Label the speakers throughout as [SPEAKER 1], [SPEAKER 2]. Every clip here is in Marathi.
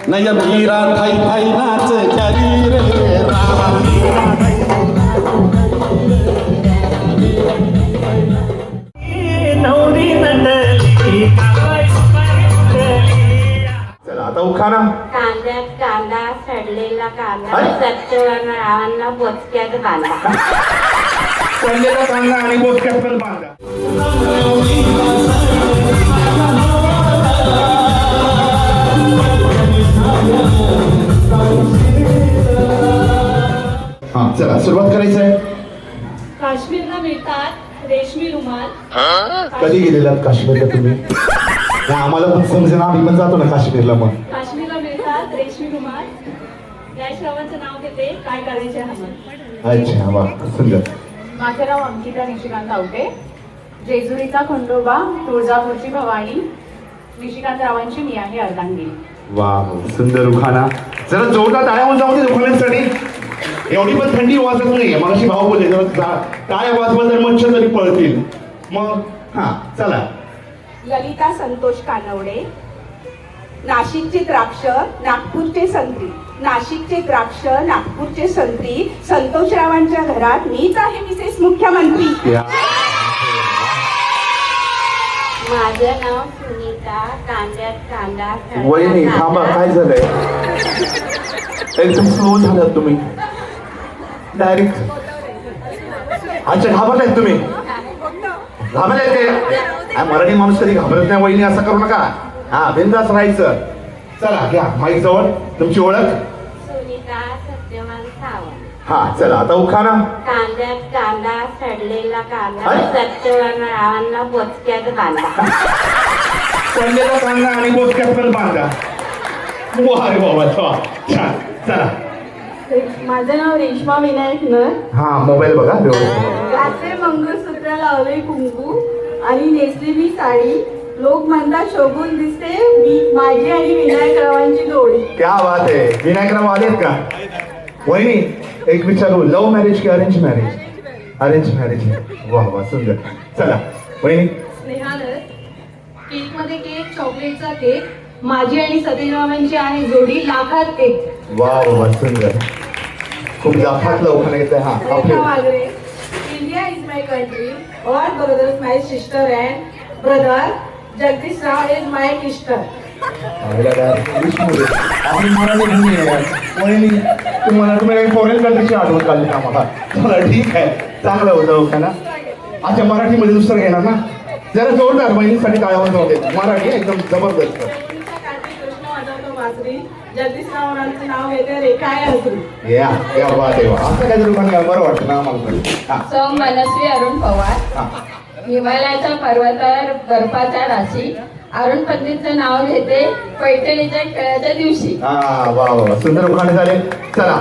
[SPEAKER 1] नय मीरा थाई थाई नाच करी रे रामा
[SPEAKER 2] नवरी नटली
[SPEAKER 3] चला आता उखाणा.
[SPEAKER 4] कांद्यात कांदा सडलेला कांदा सत्यवानाला बोचक्यात बांधा.
[SPEAKER 3] सडलेला कांदा आणि बोचक्यात पण बांधा. हा चला सुरुवात करायचं आहे.
[SPEAKER 5] काश्मीरला मिळतात रेशमी रुमाल.
[SPEAKER 3] कधी गेलेलात काश्मीरला तुम्ही? नाही, आम्हाला पण समजेल, आम्ही पण जातो ना काश्मीरला. मग
[SPEAKER 5] काश्मीरला मिळतात रेशमी रुमाल. या श्रवणाचं नाव घेते काय करायचे हवं.
[SPEAKER 3] अच्छा वा सुंदर.
[SPEAKER 6] माझे नाव अंकिता निशिकांत आवटे. जेजुरीचा खंडोबा, तुळजापूरची भवानी, निशिकांत रावांची मी आहे अर्धांगिनी.
[SPEAKER 3] वा सुंदर उखाणा. जरा जोरदार टाळ्या जाऊ दे उखाण्यासाठी. एवढी पण थंडी वाजत नाहीये. मगाशी भाऊ बोलले जरा टाळ्या वाजवा तर मच्छर तरी पळतील. मग हा चला.
[SPEAKER 7] ललिता संतोष कानवडे. नाशिकचे द्राक्ष नागपूरचे संत्री. नाशिकचे द्राक्ष नागपूरचे संत्री. संतोषरावांच्या घरात मीच आहे मिसेस मुख्यमंत्री.
[SPEAKER 4] माझं नाव सुनीता. कांद्यात कांदा
[SPEAKER 3] वहिनी थांबा, काय झालंय? एकदम स्लो झालात तुम्ही डायरेक्ट. अच्छा घाबरलाय तुम्ही? घाबरलाय ते? मराठी माणूस कधी घाबरत नाही वहिनी, असं करू नका. हा बिंदास राहायचं. चला घ्या माईक जवळ. तुमची ओळख?
[SPEAKER 4] सुनीता सत्यवान सावंत.
[SPEAKER 3] हा चला आता उखाणा.
[SPEAKER 4] कांद्यात कांदा सडलेला कांदा सत्यवानाला बोचक्यात बांधा.
[SPEAKER 3] सडलेला कांदा आणि बोचक्यात पण बांधा. वा रे बाबा छान. चला.
[SPEAKER 5] माझं नाव रेश्मा विनायक नर.
[SPEAKER 3] हा मोबाईल बघा व्यवस्थित.
[SPEAKER 5] घातले मंगळसूत्र लावले कुंकू आणि नेसली मी साडी. लोक म्हणतात शोभून दिसते मी माझी आणि विनायकरावांची जोडी.
[SPEAKER 3] क्या बात आहे. विनायकराव आलेत का? वहिनी एक विचारू, लव्ह मॅरेज की अरेंज मॅरेज? Arrange marriage. वा वा सुंदर. चला वहिनी.
[SPEAKER 5] स्नेहानर. केक मध्ये केक, चॉकलेटचा केक. माझी आणि सतीरावांची आहे जोडी लाखात एक.
[SPEAKER 3] वा वा सुंदर. खूप जाफातला उखाणा घेतलाय. हा
[SPEAKER 5] Rekha Wagre. India is my country. All brothers my sister and brother. Jagdish Rao is my sister.
[SPEAKER 3] वहिनी तुम्हाला तुम्ही फॉरेन कंट्रीची आठवण काढली का मला? चला ठीक आहे, चांगलं होतं उखाणा. अच्छा मराठीमध्ये दुसरं घेणार ना? जरा जोरदार वहिनीसाठी टाळ्या जाऊ देत. मराठी एकदम जबरदस्त.
[SPEAKER 5] कृष्ण वाजवतो बासरी. जगदीश रावांचं नाव घेते रेखा हजरी.
[SPEAKER 3] या या वा देवा. असं काहीतरी उखाणा बरं वाटतं ना आम्हाला.
[SPEAKER 6] सौ मनस्वी अरुण पवार.
[SPEAKER 3] हा
[SPEAKER 6] हिमालयाच्या पर्वतावर बर्फाच्या राशी. अरुण पंडितचं नाव घेते पैठणीच्या खेळाच्या दिवशी.
[SPEAKER 3] हा वा वा सुंदर उखाणे झाले. चला.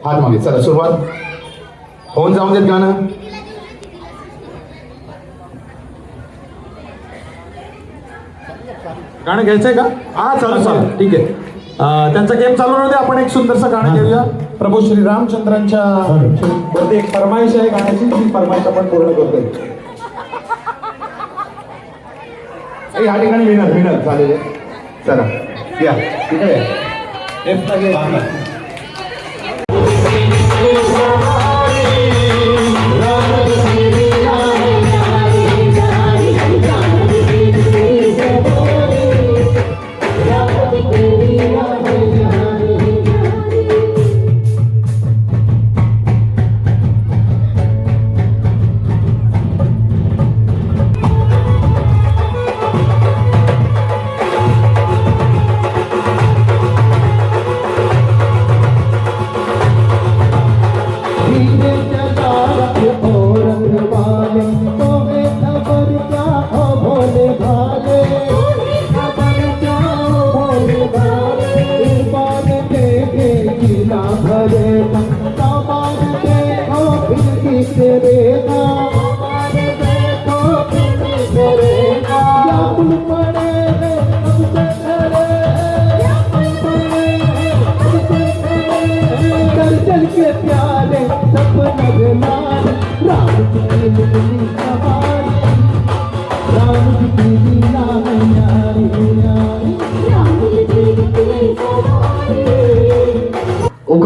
[SPEAKER 3] हात मागे. चला सुरुवात होऊन जाऊन देत गाणं.
[SPEAKER 1] गाणं घ्यायचंय का? हा चालू चालू ठीक आहे. त्यांचा गेम चालू राहू दे. आपण एक सुंदरसं गाणं घेऊया. प्रभू श्री रामचंद्रांच्या वरती एक फरमाईश आहे गाण्याची. ती फरमाईश आपण पूर्ण करतोय.
[SPEAKER 3] या ठिकाणी विनर चालेल. चला या तिकडे लेफ्टला घे.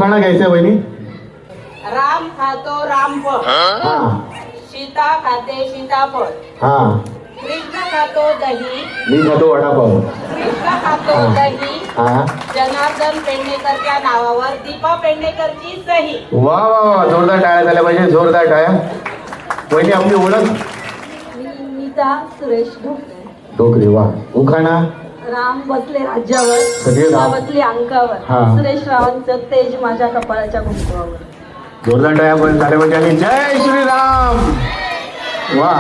[SPEAKER 3] उखाणा घ्यायचा वहिनी.
[SPEAKER 7] राम खातो रामफळ,
[SPEAKER 3] हा
[SPEAKER 7] सीता खाते सीताफळ,
[SPEAKER 3] हा.
[SPEAKER 7] कृष्ण खातो दही,
[SPEAKER 3] मी खातो वडापाव.
[SPEAKER 7] कृष्ण खातो दही,
[SPEAKER 3] हा.
[SPEAKER 7] जनार्दन पेडणेकरच्या नावावर दीपा पेडणेकरची सही.
[SPEAKER 3] वा वा वा, जोरदार टाळ्या झाल्या पाहिजे, जोरदार टाळ्या. वहिनी आपली ओळख.
[SPEAKER 5] नीता सुरेश ढोकरे.
[SPEAKER 3] डोकरे. वा. उखाणा.
[SPEAKER 5] राम बसले राज्यावर,
[SPEAKER 3] सगळे राम.
[SPEAKER 5] सीता बसली अंकावर,
[SPEAKER 3] हा.
[SPEAKER 5] सुरेश रावांचं तेज माझ्या कपाळाच्या कुंकवावर.
[SPEAKER 3] जोरदार टाळ्या पण झाल्या पाहिजे. आणि जय श्रीराम. वा.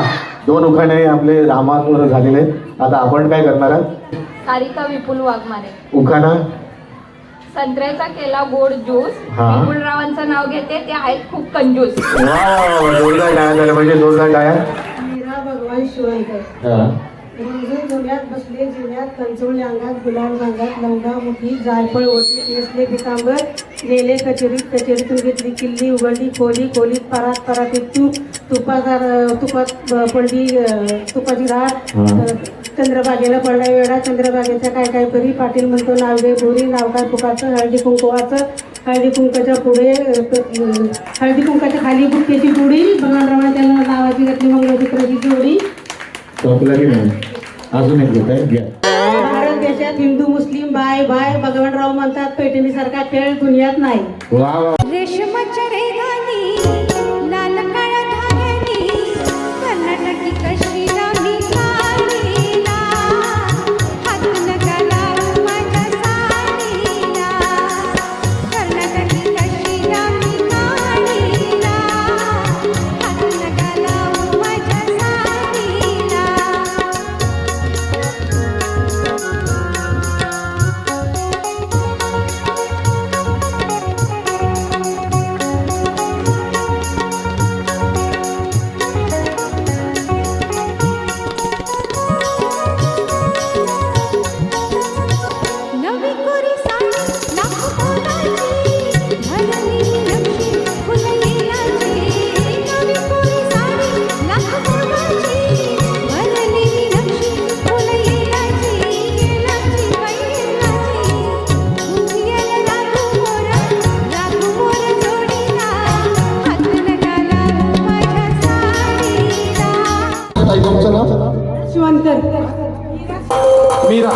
[SPEAKER 3] 2 उखाणे आपले रामावर झालेले. आता आपण काय करणार आहात?
[SPEAKER 8] सारिका विपुल वाघमारे.
[SPEAKER 3] उखाणा.
[SPEAKER 8] संत्र्याचा केला गोड ज्यूस.
[SPEAKER 3] हा.
[SPEAKER 8] विपुलरावांचं नाव घेते, ते आहेत खूप कंजूस.
[SPEAKER 3] वा वा वा, जोरदार टाळ्या झाल्या पाहिजे, जोरदार टाळ्या.
[SPEAKER 5] मीरा भगवान शिवणकर.
[SPEAKER 3] हा.
[SPEAKER 5] रुंजून जुन्यात बसले जिन्यात, कंचोळी अंगात, गुलाल रंगात, लवंगा मुठी, जायफळ ओटी, नेसले पितांबर, गेले कचेरीत, कचेरीतून घेतली किल्ली, उघडली खोली, खोलीत परात, परातीत तूप, तुपात पडली तुपाची राख, चंद्रबागेला पडला वेळा, चंद्रबागेच्या काय काय परी, पाटील म्हणतो नाव दे भोरी, नाव काय फुकाचं, हळदी कुंकवाचं, हळदी कुंकाच्या पुढे हळदी कुंकाच्या खाली बुक्केची पुडी, भगवानरावांनी त्यांना नावाची घातली मंगळसूत्राची जोडी.
[SPEAKER 3] संपला की नाही? अजून एक घेत आहे, घ्या.
[SPEAKER 5] भारत देशात हिंदू मुस्लिम बाय बाय, भगवानराव म्हणतात पैठणीसारखा खेळ दुनियात नाही.
[SPEAKER 3] वा वा.
[SPEAKER 9] रेशमाच्या रेगानी लाल काळ्या धाग्यानी कर्नाटकी कशीला मी काढीला, हात नका लावू माझ्या साडीला, कर्नाटकी कशीला मी काढीला, हात नका लावू माझ्या साडीला. नवी कोरी साडी लाखो फुलांची, भरलेली नक्षी फुललेलाची. नवी कोरी साडी लाखो फुलांची, भरलेली नक्षी फुललेलाची. गेलाची बैलाची, उंचियाला राघू मोर जोडीला, हात नका लावू माझ्या साडीला.
[SPEAKER 1] ताई, तुमचं नाव?
[SPEAKER 5] शिवणकर.
[SPEAKER 1] मीरा.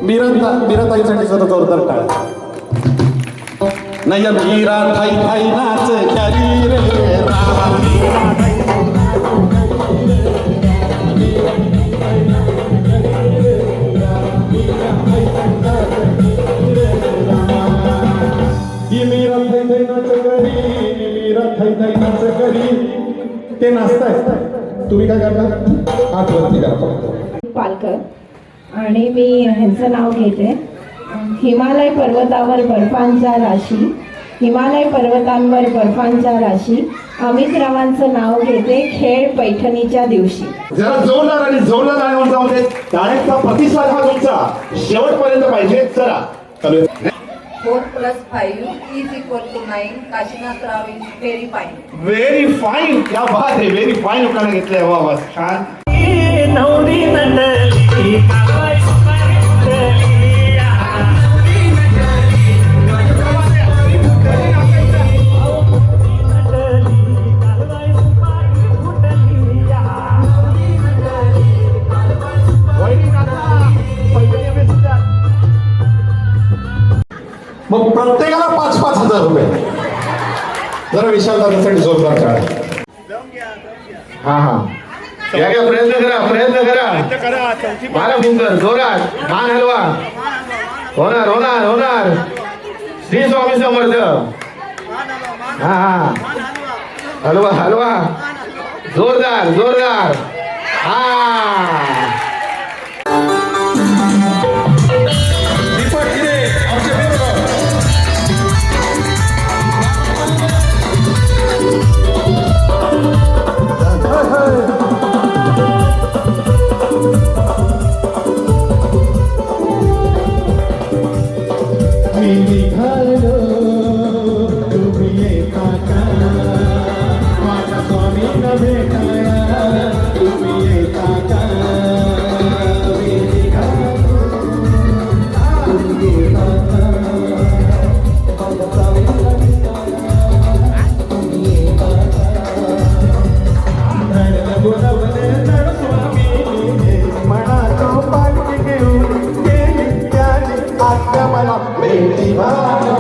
[SPEAKER 1] मीरा ताईसाठी जरा जोरदार टाळ्या. नाही मीरा थाई थाई नाच ख्याली रे रामा. ही मीरा थाई थाई नाच करी, मीरा थाई थाई नाच करी. ते नाचताय, तुम्ही काय करता? हात वरती करा फक्त.
[SPEAKER 10] पालकर आणि मी ह्यांचं नाव घेते. हिमालय पर्वतावर बर्फांच्या राशी, हिमालय पर्वतांवर बर्फांच्या राशी, अमित रावांचं नाव घेते खेळ पैठणीच्या दिवशी.
[SPEAKER 3] जरा जोरदार आणि जोरदार टाळ्या जाऊ दे. टाळ्यांचा प्रतिसाद हा तुमचा शेवटपर्यंत पाहिजे. चला चालू.
[SPEAKER 10] 4+5 = 9. Kashinath Rao is very fine.
[SPEAKER 3] Very fine. क्या बात आहे. व्हेरी फाईन उखाणा घेतलाय. वा वा, छान.
[SPEAKER 2] नवरी नंदली काबाई
[SPEAKER 1] मग प्रत्येकाला 5,000 रुपये. जरा विशाल दादासाठी जोरदार टाळ्या.
[SPEAKER 3] हा हा, या घ्या, प्रयत्न करा, प्रयत्न करा. मारा फुंकर, जोरात मान हलवा. होणार होणार होणार. श्री स्वामी समर्थ. हा हा, हलवा हलवा, जोरदार जोरदार. हा.
[SPEAKER 1] मी निघालो, तुम्ही येता का? माझ्या स्वामीला भेटाया तुम्ही येता का? मला बेटी भवानी